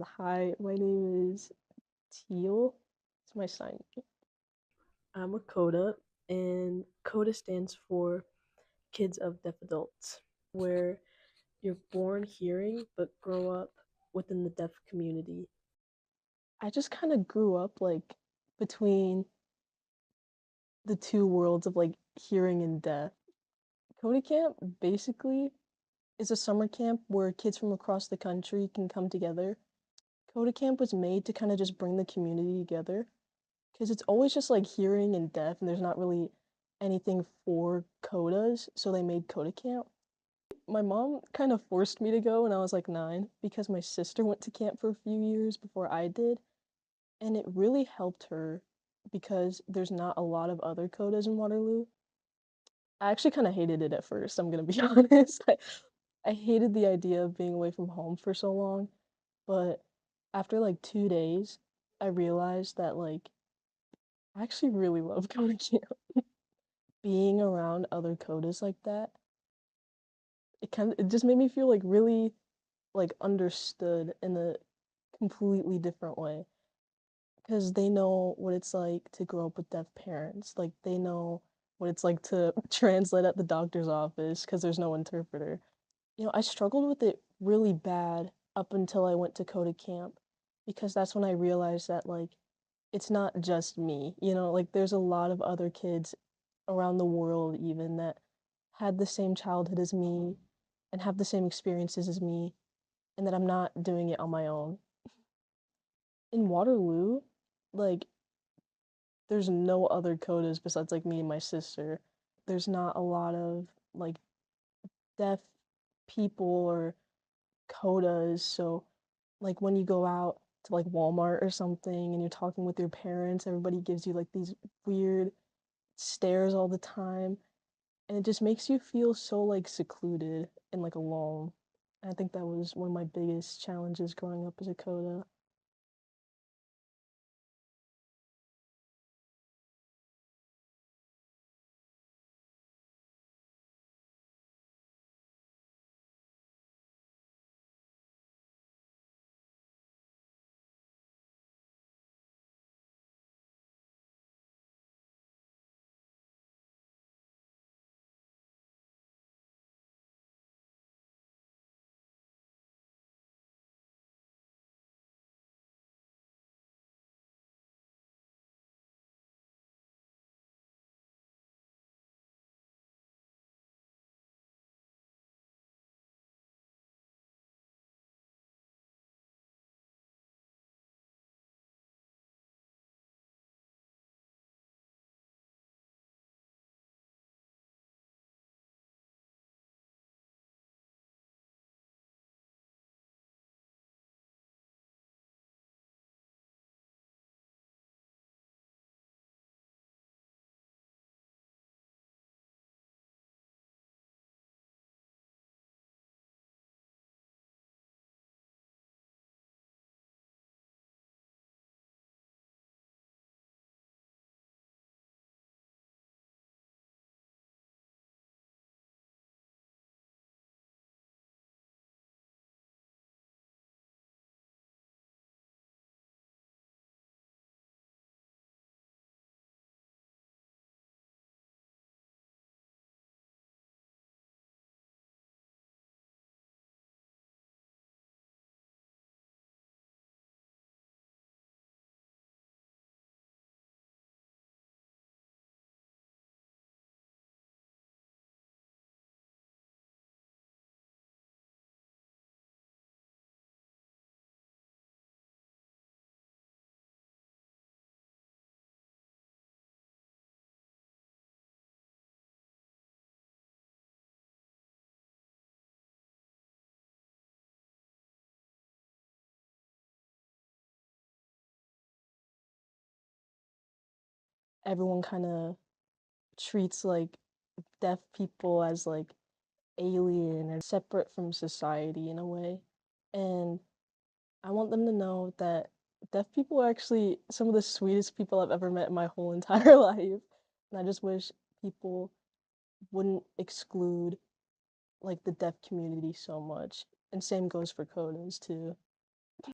Hi, my name is Teal. It's my sign. I'm a KODA, and KODA stands for Kids of Deaf Adults, where you're born hearing but grow up within the deaf community. I just kind of grew up like between the two worlds of like hearing and deaf. KODA Camp basically is a summer camp where kids from across the country can come together. KODA Camp was made to kind of just bring the community together because it's always just like hearing and deaf, and there's not really anything for codas, so they made Coda Camp. My mom kind of forced me to go when I was like 9 because my sister went to camp for a few years before I did, and it really helped her because there's not a lot of other codas in Waterloo. I actually kind of hated it at first, I'm gonna be honest. I hated the idea of being away from home for so long, but after like 2 days, I realized that like I actually really love Coda Camp. Being around other codas like that, it just made me feel like really like understood in a completely different way because they know what it's like to grow up with deaf parents. Like they know what it's like to translate at the doctor's office because there's no interpreter. I struggled with it really bad up until I went to Coda Camp because that's when I realized that like it's not just me, like there's a lot of other kids around the world even that had the same childhood as me and have the same experiences as me, and that I'm not doing it on my own. In Waterloo, like there's no other codas besides like me and my sister. There's not a lot of like deaf people or codas, so like when you go out to like Walmart or something and you're talking with your parents, everybody gives you like these weird stares all the time, and it just makes you feel so like secluded and like alone. I think that was one of my biggest challenges growing up as a coda. Everyone kind of treats like deaf people as like alien or separate from society in a way. And I want them to know that deaf people are actually some of the sweetest people I've ever met in my whole entire life. And I just wish people wouldn't exclude like the deaf community so much. And same goes for codas too.